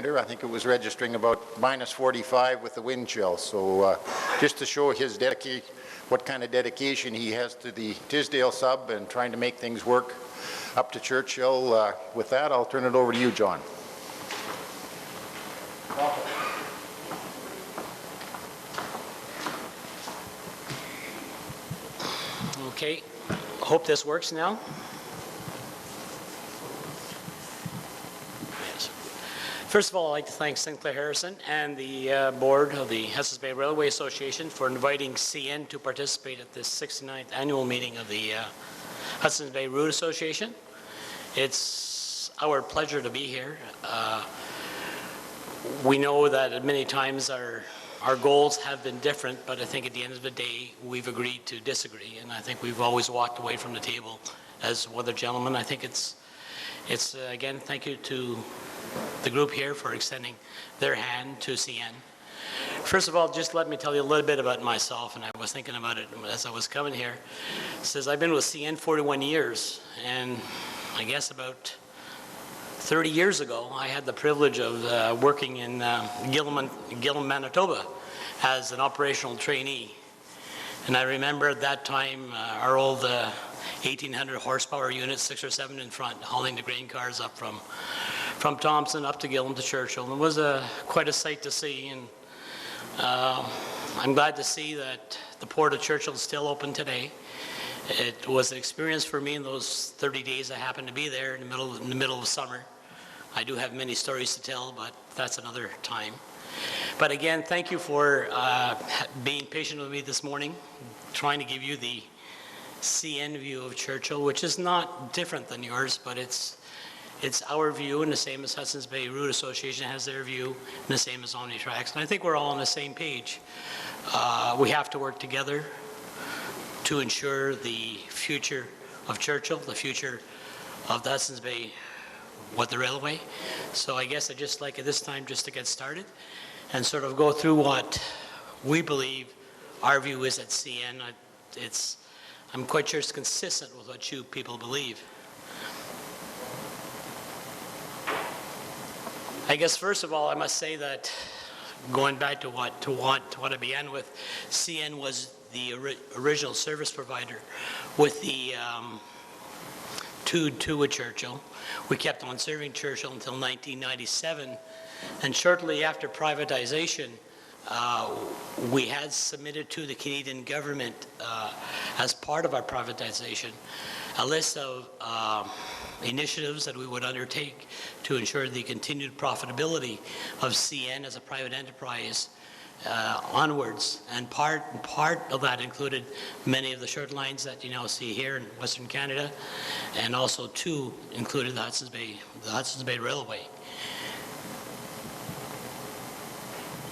elevator. I think it was registering about minus 45 with the wind chill. So just to show his what kind of dedication he has to the Tisdale sub and trying to make things work up to Churchill. With that, I'll turn it over to you, John. Okay, hope this works now. Yes. First of all, I'd like to thank Sinclair Harrison and the board of the Hudson's Bay Railway Association for inviting CN to participate at this 69th annual meeting of the Hudson's Bay Route Association. It's our pleasure to be here. We know that many times our goals have been different, but I think at the end of the day, we've agreed to disagree, and I think we've always walked away from the table as other gentlemen. I think it's again, thank you to the group here for extending their hand to CN. First of all, just let me tell you a little bit about myself, and I was thinking about it as I was coming here. It says I've been with CN 41 years, and I guess about 30 years ago, I had the privilege of working in Gillam, Manitoba as an operational trainee. And I remember at that time, our old 1800 horsepower unit, 6 or 7 in front, hauling the grain cars up from Thompson up to Gillam to Churchill. And it was quite a sight to see. And I'm glad to see that the port of Churchill is still open today. It was an experience for me in those 30 days I happened to be there in the middle of summer. I do have many stories to tell, but that's another time. But again, thank you for being patient with me this morning, trying to give you the CN view of Churchill, which is not different than yours, but it's our view, and the same as Hudson's Bay Route Association has their view, and the same as Omnitrax. And I think we're all on the same page. We have to work together to ensure the future of Churchill, the future of the Hudson's Bay, the railway. So I guess I'd just like at this time just to get started and sort of go through what we believe our view is at CN. I'm quite sure it's consistent with what you people believe. I guess first of all, I must say that going back to what I began with, CN was the original service provider with the to Churchill. We kept on serving Churchill until 1997, and shortly after privatization, we had submitted to the Canadian government as part of our privatization a list of initiatives that we would undertake to ensure the continued profitability of CN as a private enterprise onwards, and part of that included many of the short lines that you now see here in Western Canada, and also included the Hudson's Bay Railway.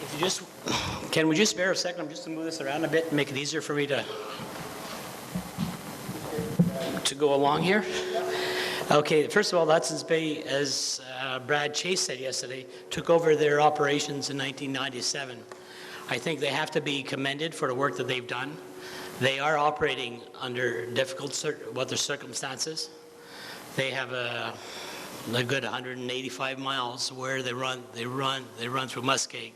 If you can we just bear a second? I'm just going to move this around a bit and make it easier for me to go along here. Okay, first of all, Hudson's Bay, as Brad Chase said yesterday, took over their operations in 1997. I think they have to be commended for the work that they've done. They are operating under difficult weather circumstances. They have a good 185 miles where they run through muskeg,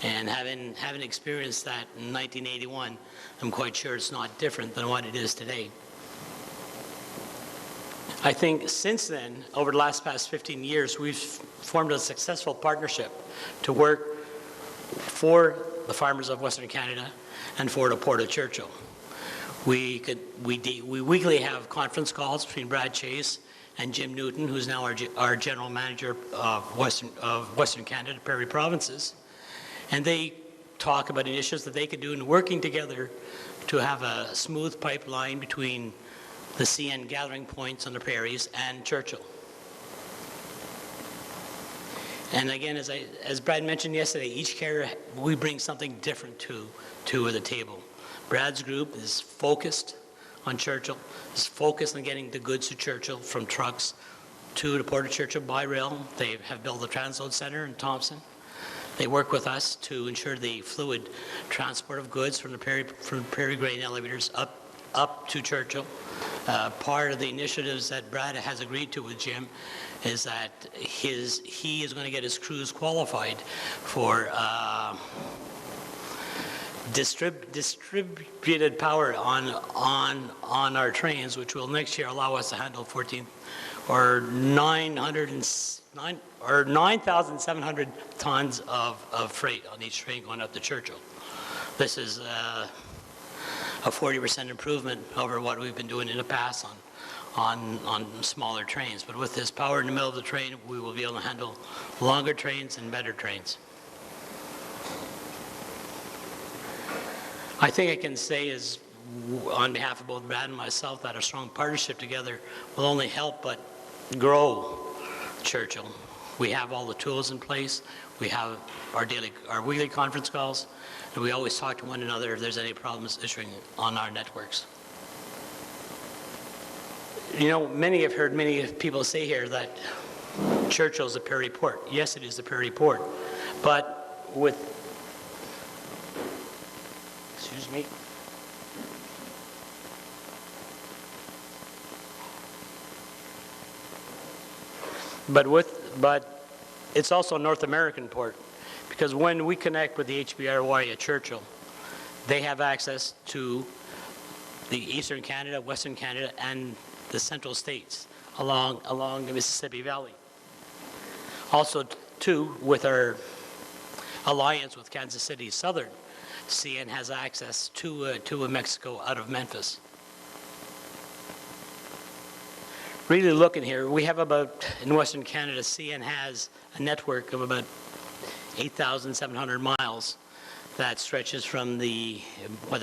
and having experienced that in 1981, I'm quite sure it's not different than what it is today. I think since then, over the past 15 years, we've formed a successful partnership to work for the farmers of Western Canada and for the Port of Churchill. We weekly have conference calls between Brad Chase and Jim Newton, who's now our general manager of Western Canada, Prairie Provinces, and they talk about initiatives that they could do in working together to have a smooth pipeline between the CN gathering points on the prairies and Churchill. And again, as Brad mentioned yesterday, each carrier, we bring something different to the table. Brad's group is focused on Churchill, is focused on getting the goods to Churchill from trucks to the Port of Churchill by rail. They have built a transload center in Thompson. They work with us to ensure the fluid transport of goods from the prairie grain elevators up to Churchill. Part of the initiatives that Brad has agreed to with Jim is that he is going to get his crews qualified for distributed power on our trains, which will next year allow us to handle 9,700 tons of freight on each train going up to Churchill. This is a 40% improvement over what we've been doing in the past on smaller trains. But with this power in the middle of the train, we will be able to handle longer trains and better trains. I think I can say is, on behalf of both Brad and myself, that a strong partnership together will only help but grow Churchill. We have all the tools in place. We have our weekly conference calls, and we always talk to one another if there's any problems issuing on our networks. You know, many people say here that Churchill is a Prairie port. Yes, it is the Prairie port, but with, excuse me, but it's also a North American port, because when we connect with the HBRA at Churchill, they have access to the Eastern Canada, Western Canada, and the Central States along the Mississippi Valley. Also, too, with our alliance with Kansas City Southern, CN has access to Mexico out of Memphis. Really looking here, we have about, in Western Canada, CN has a network of about 8,700 miles that stretches from the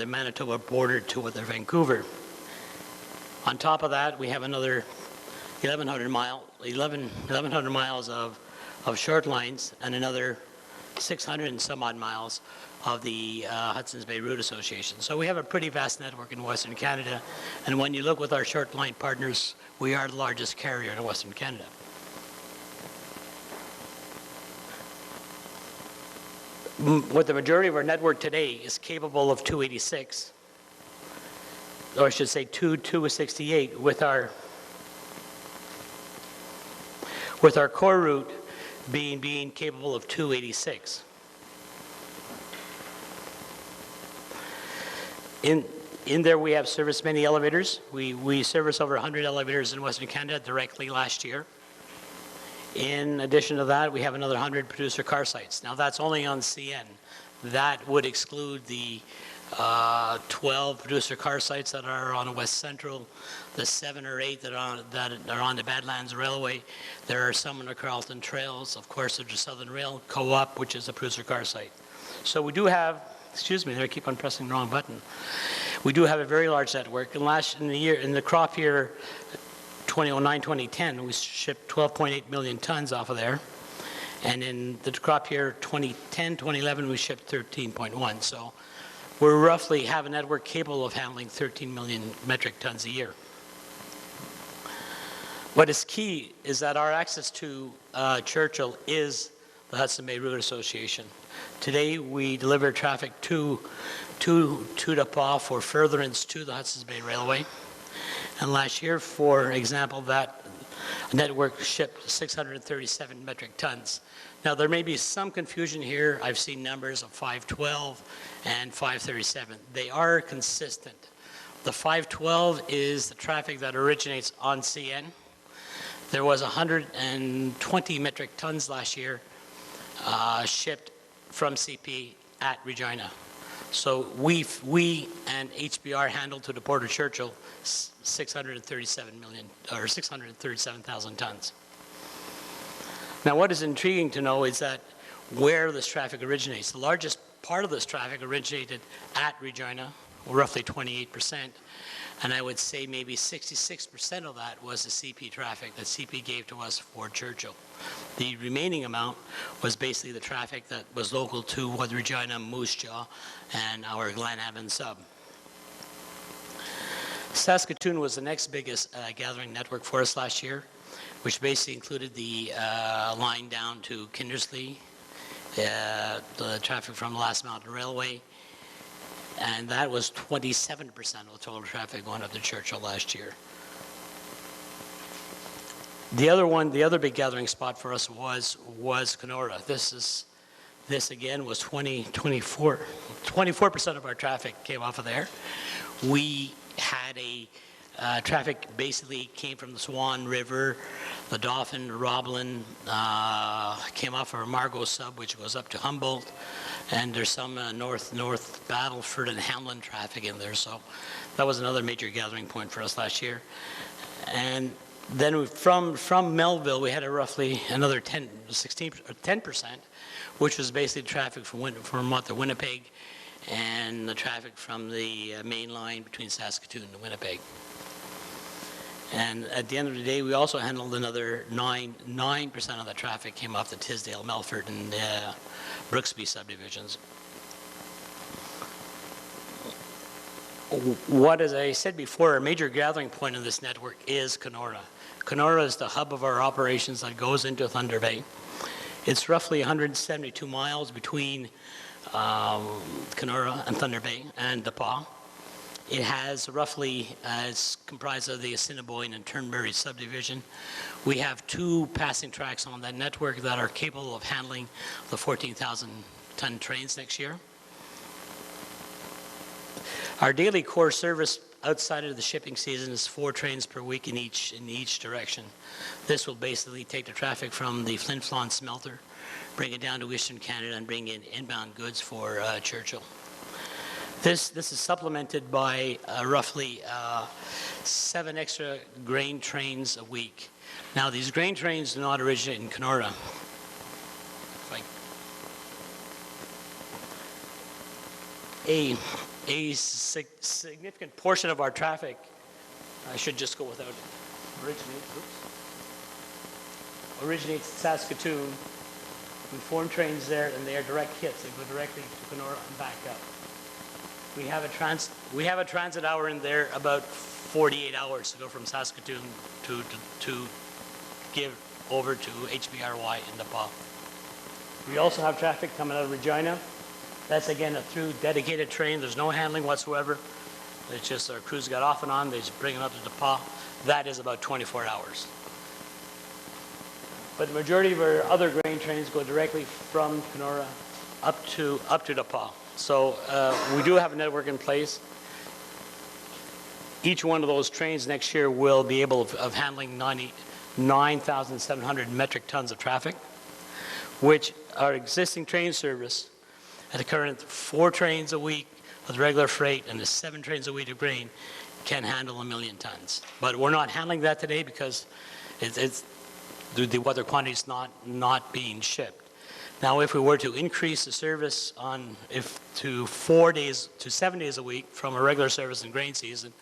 Manitoba border to Vancouver. On top of that, we have another 1,100 miles of short lines and another 600 and some odd miles of the Hudson's Bay Route Association. So we have a pretty vast network in Western Canada, and when you look with our short line partners, we are the largest carrier in Western Canada. What the majority of our network today is capable of 286, or I should say 268, with our core route being capable of 286. In there we have serviced many elevators. We service over 100 elevators in Western Canada directly last year. In addition to that, we have another 100 producer car sites. Now that's only on CN. That would exclude the 12 producer car sites that are on West Central, the 7 or 8 that are on the Badlands Railway. There are some on the Carleton Trails. Of course, there's the Southern Rail Co-op, which is a producer car site. So we do have, excuse me, I keep on pressing the wrong button. We do have a very large network. In the crop year 2009-2010, we shipped 12.8 million tons off of there. And in the crop year 2010-2011, we shipped 13.1. So we roughly have a network capable of handling 13 million metric tons a year. What is key is that our access to Churchill is the Hudson Bay Route Association. Today, we deliver traffic to DePaul for furtherance to the Hudson's Bay Railway. And last year, for example, that network shipped 637 metric tons. Now, there may be some confusion here. I've seen numbers of 512 and 537. They are consistent. The 512 is the traffic that originates on CN. There was 120 metric tons last year shipped from CP at Regina. So we and HBR handled to the Port of Churchill 637,000 tons. Now, what is intriguing to know is that where this traffic originates. The largest part of this traffic originated at Regina, roughly 28%, and I would say maybe 66% of that was the CP traffic that CP gave to us for Churchill. The remaining amount was basically the traffic that was local to Regina, Moose Jaw, and our Glenavon sub. Saskatoon was the next biggest gathering network for us last year, which basically included the line down to Kindersley, the traffic from the Last Mountain Railway, and that was 27% of the total traffic going up to Churchill last year. The other big gathering spot for us was Kenora. This again was 24% of our traffic came off of there. We had traffic basically came from the Swan River, the Dauphin, Roblin, came off our Margot sub, which goes up to Humboldt, and there's some north Battleford and Hamlin traffic in there. So that was another major gathering point for us last year. And then from Melville, we had roughly another 10%, which was basically traffic from Winnipeg, and the traffic from the main line between Saskatoon and Winnipeg. And at the end of the day, we also handled another 9% of the traffic came off the Tisdale, Melfort, and Brooksby subdivisions. What, as I said before, a major gathering point in this network is Kenora. Kenora is the hub of our operations that goes into Thunder Bay. It's roughly 172 miles between Kenora and Thunder Bay and DePaul. It has roughly, it's comprised of the Assiniboine and Turnberry subdivision. We have 2 passing tracks on that network that are capable of handling the 14,000-ton trains next year. Our daily core service outside of the shipping season is 4 trains per week in each direction. This will basically take the traffic from the Flin Flon smelter, bring it down to Eastern Canada, and bring in inbound goods for Churchill. This is supplemented by roughly 7 extra grain trains a week. Now, these grain trains do not originate in Kenora. A significant portion of our traffic, I should just go without it, originates in Saskatoon. We form trains there, and they are direct hits. They go directly to Kenora and back up. We have a transit hour in there about 48 hours to go from Saskatoon to give over to HBRA in DePaul. We also have traffic coming out of Regina. That's again a through dedicated train. There's no handling whatsoever. It's just our crews got off and on. They just bring it up to DePaul. That is about 24 hours. But the majority of our other grain trains go directly from Kenora up to DePaul. So we do have a network in place. Each one of those trains next year will be able of handling 9,700 metric tons of traffic, which our existing train service at the current 4 trains a week with regular freight and the 7 trains a week of grain can handle 1 million tons. But we're not handling that today because it's the other quantities not being shipped. Now, if we were to increase the service to 7 days a week from a regular service in grain season,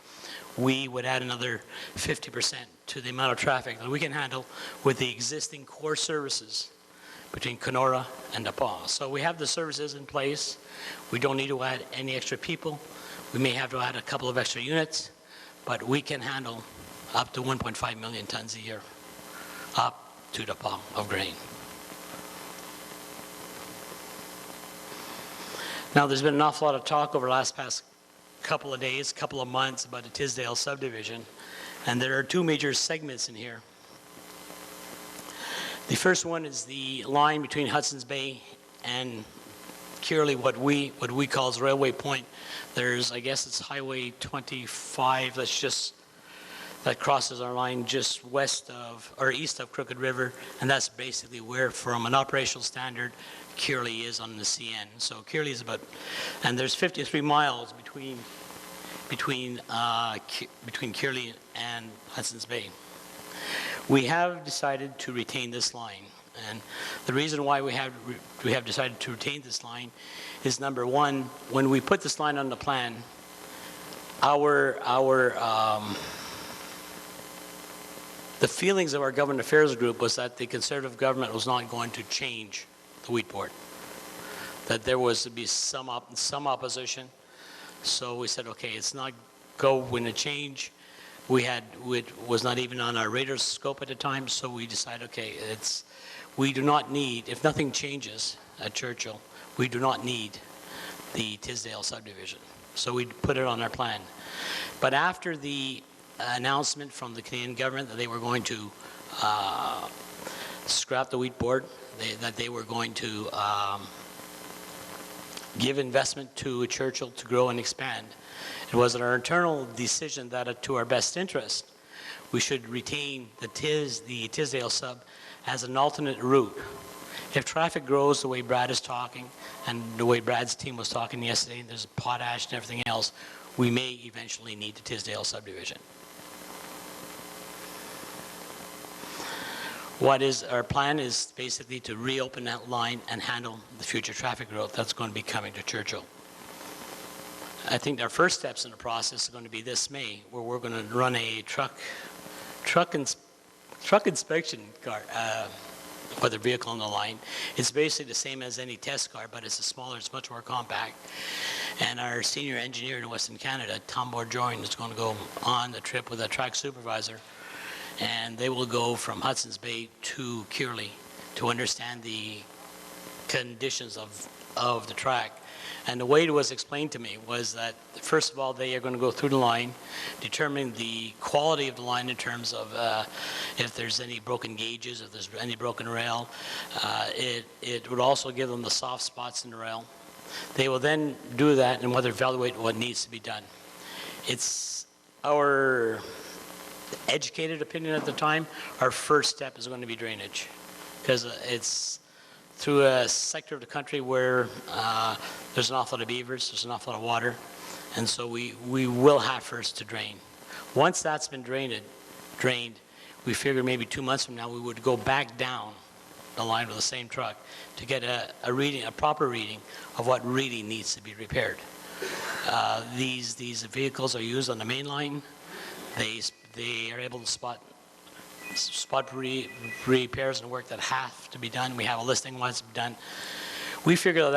we would add another 50% to the amount of traffic that we can handle with the existing core services between Kenora and DePaul. So we have the services in place. We don't need to add any extra people. We may have to add a couple of extra units, but we can handle up to 1.5 million tons a year up to DePaul of grain. Now, there's been an awful lot of talk over the past couple of days, couple of months about the Tisdale subdivision, and there are 2 major segments in here. The first one is the line between Hudson's Bay and Kearley, what we call as Railway Point. There's, I guess it's Highway 25 that crosses our line just west of or east of Crooked River, and that's basically where, from an operational standard, Kearley is on the CN. So Kearley is about, and there's 53 miles between Kearley and Hudson's Bay. We have decided to retain this line, and the reason why we have decided to retain this line is, number one, when we put this line on the plan, the feelings of our government affairs group was that the Conservative government was not going to change the wheat board, that there was to be some opposition. So we said, okay, it's not going to change. It was not even on our radar scope at the time, so we decided, okay, we do not need, if nothing changes at Churchill, we do not need the Tisdale subdivision. So we put it on our plan. But after the announcement from the Canadian government that they were going to scrap the wheat board, that they were going to give investment to Churchill to grow and expand, it was our internal decision that to our best interest, we should retain the Tisdale sub as an alternate route. If traffic grows the way Brad is talking and the way Brad's team was talking yesterday, and there's potash and everything else, we may eventually need the Tisdale subdivision. Our plan is basically to reopen that line and handle the future traffic growth that's going to be coming to Churchill. I think our first steps in the process are going to be this May, where we're going to run a truck inspection car for the vehicle on the line. It's basically the same as any test car, but it's smaller, it's much more compact. And our senior engineer in Western Canada, Tom Bourjoin, is going to go on the trip with a track supervisor, and they will go from Hudson's Bay to Kearley to understand the conditions of the track. And the way it was explained to me was that, first of all, they are going to go through the line, determine the quality of the line in terms of if there's any broken gauges, if there's any broken rail. It would also give them the soft spots in the rail. They will then do that and evaluate what needs to be done. It's our educated opinion at the time, our first step is going to be drainage, because it's through a sector of the country where there's an awful lot of beavers, there's an awful lot of water, and so we will have first to drain. Once that's been drained, we figured maybe 2 months from now we would go back down the line with the same truck to get a proper reading of what really needs to be repaired. These vehicles are used on the main line. They are able to spot repairs and work that have to be done. We have a listing what has to be done. We figure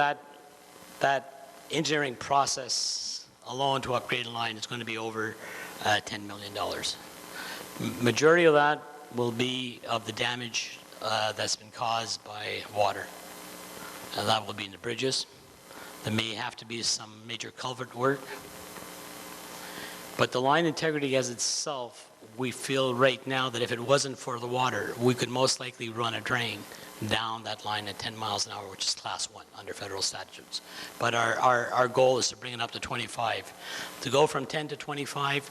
that engineering process alone to upgrade the line is going to be over $10 million. Majority of that will be of the damage that's been caused by water. And that will be in the bridges. There may have to be some major culvert work. But the line integrity as itself, we feel right now that if it wasn't for the water, we could most likely run a drain down that line at 10 miles an hour, which is class 1 under federal statutes. But our goal is to bring it up to 25. To go from 10 to 25,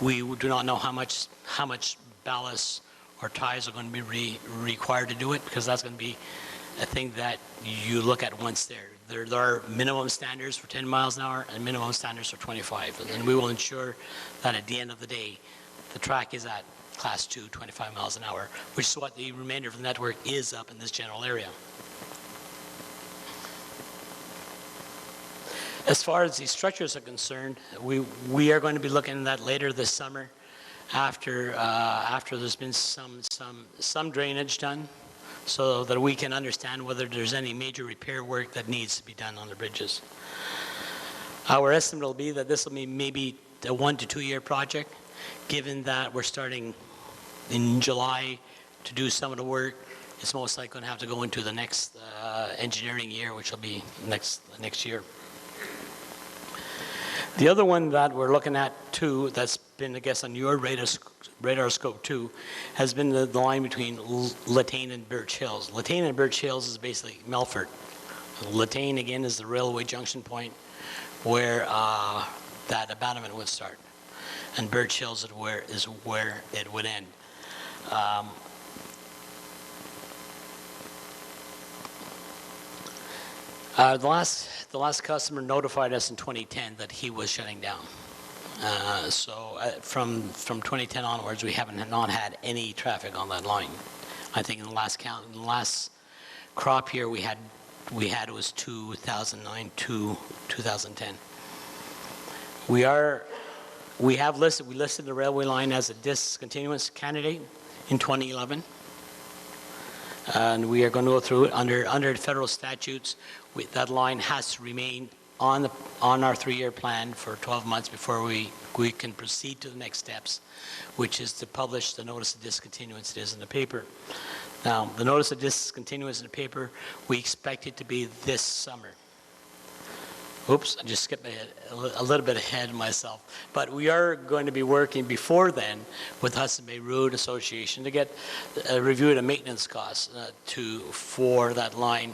we do not know how much ballast or ties are going to be required to do it, because that's going to be a thing that you look at once there. There are minimum standards for 10 miles an hour and minimum standards for 25. And we will ensure that at the end of the day, the track is at class 2, 25 miles an hour, which is what the remainder of the network is up in this general area. As far as the structures are concerned, we are going to be looking at that later this summer after there's been some drainage done, so that we can understand whether there's any major repair work that needs to be done on the bridges. Our estimate will be that this will be maybe a 1 to 2 year project, given that we're starting in July to do some of the work. It's most likely going to have to go into the next engineering year, which will be next year. The other one that we're looking at too, that's been, I guess, on your radar scope too, has been the line between Latane and Birch Hills. Latane and Birch Hills is basically Melfort. Latane, again, is the railway junction point where that abandonment would start. And Birch Hills is where it would end. The last customer notified us in 2010 that he was shutting down. So from 2010 onwards, we haven't not had any traffic on that line. I think in the last crop year we had was 2009 to 2010. We listed the railway line as a discontinuance candidate in 2011. And we are going to go through it under federal statutes. That line has to remain on our 3-year plan for 12 months before we can proceed to the next steps, which is to publish the notice of discontinuance. It is in the paper. Now, the notice of discontinuance in the paper, we expect it to be this summer. Oops, I just skipped a little bit ahead of myself. But we are going to be working before then with Hudson Bay Road Association to get a review of the maintenance costs for that line.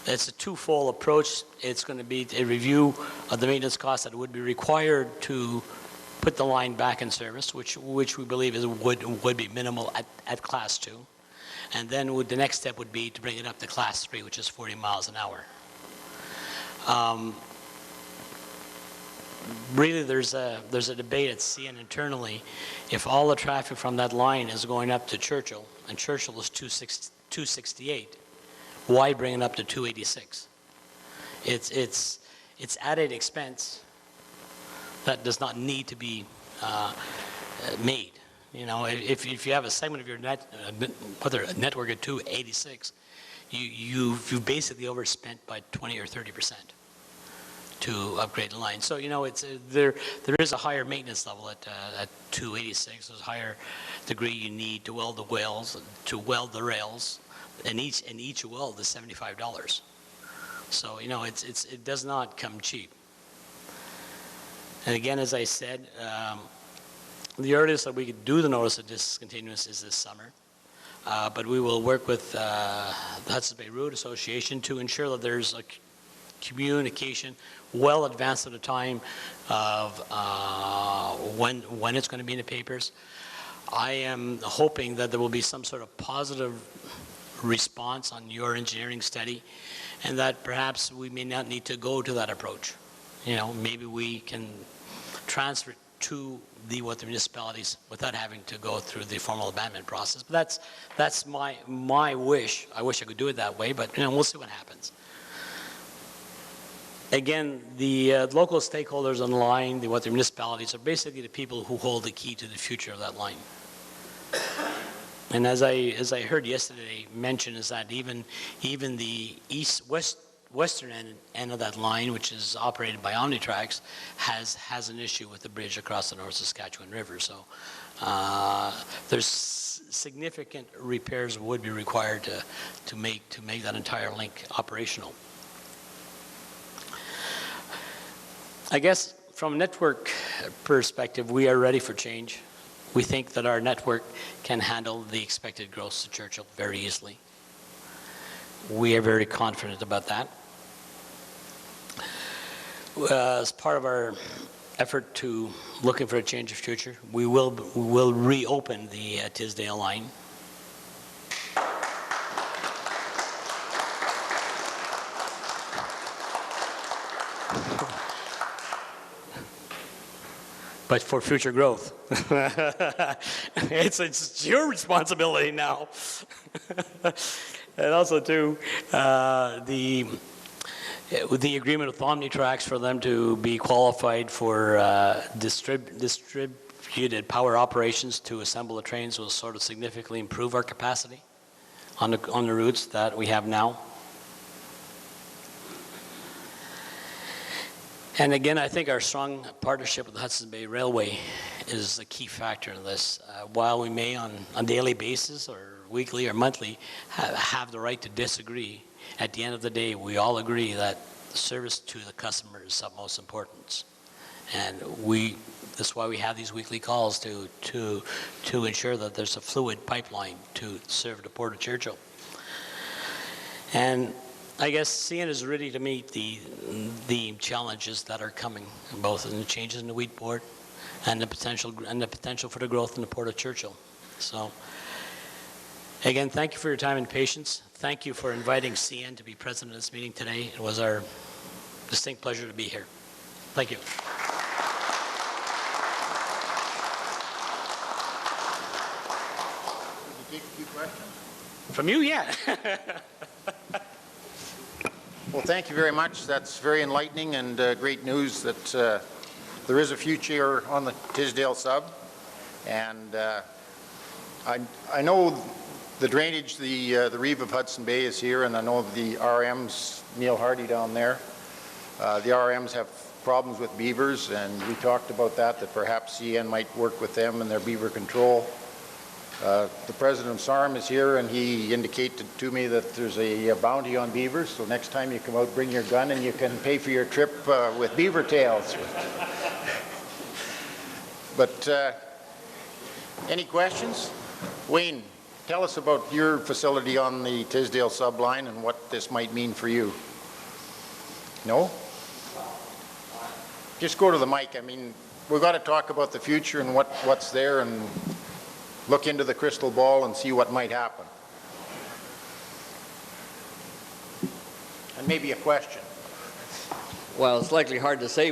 It's a twofold approach. It's going to be a review of the maintenance costs that would be required to put the line back in service, which we believe would be minimal at Class 2. And then the next step would be to bring it up to Class 3, which is 40 miles an hour. Really, there's a debate at CN internally. If all the traffic from that line is going up to Churchill, and Churchill is 268, why bring it up to 286? It's added expense that does not need to be made. You know, if you have a segment of your network at 286, you've basically overspent by 20 or 30% to upgrade the line. So, you know, there is a higher maintenance level at 286. There's a higher degree you need to weld the rails, and each weld is $75. So, you know, it does not come cheap. And again, as I said, the earliest that we could do the notice of discontinuance is this summer. But we will work with the Hudson Bay Road Association to ensure that there's a communication well advanced at the time of when it's going to be in the papers. I am hoping that there will be some sort of positive response on your engineering study, and that perhaps we may not need to go to that approach. You know, maybe we can transfer to the municipalities without having to go through the formal abandonment process. But that's my wish. I wish I could do it that way, but you know, we'll see what happens. Again, the local stakeholders on the line, the municipalities, are basically the people who hold the key to the future of that line. And as I heard yesterday mention, is that even the western end of that line, which is operated by Omnitrax, has an issue with the bridge across the North Saskatchewan River. So there's significant repairs would be required to make that entire link operational. I guess from a network perspective, we are ready for change. We think that our network can handle the expected growth to Churchill very easily. We are very confident about that. As part of our effort to looking for a change of future, we will reopen the Tisdale line. But for future growth. It's your responsibility now. And also too, the agreement with Omnitrax for them to be qualified for distributed power operations to assemble the trains will sort of significantly improve our capacity on the routes that we have now. And again, I think our strong partnership with the Hudson Bay Railway is a key factor in this. While we may on a daily basis or weekly or monthly have the right to disagree, at the end of the day, we all agree that service to the customer is of most importance. And that's why we have these weekly calls to ensure that there's a fluid pipeline to serve the Port of Churchill. And I guess CN is ready to meet the challenges that are coming, both in the changes in the wheat board and the potential for the growth in the Port of Churchill. So, again, thank you for your time and patience. Thank you for inviting CN to be present at this meeting today. It was our distinct pleasure to be here. Thank you. Can you take a few questions? From you, yeah. Well, thank you very much. That's very enlightening and great news that there is a future on the Tisdale sub. And I know the drainage, the Reeve of Hudson Bay is here, and I know the RMs, Neil Hardy down there, the RMs have problems with beavers, and we talked about that perhaps CN might work with them in their beaver control. The president of SARM is here, and he indicated to me that there's a bounty on beavers, so next time you come out, bring your gun and you can pay for your trip with beaver tails. But any questions? Wayne, tell us about your facility on the Tisdale subline and what this might mean for you. No? Just go to the mic. I mean, we've got to talk about the future and what's there, and look into the crystal ball and see what might happen. And maybe a question. Well, it's likely hard to say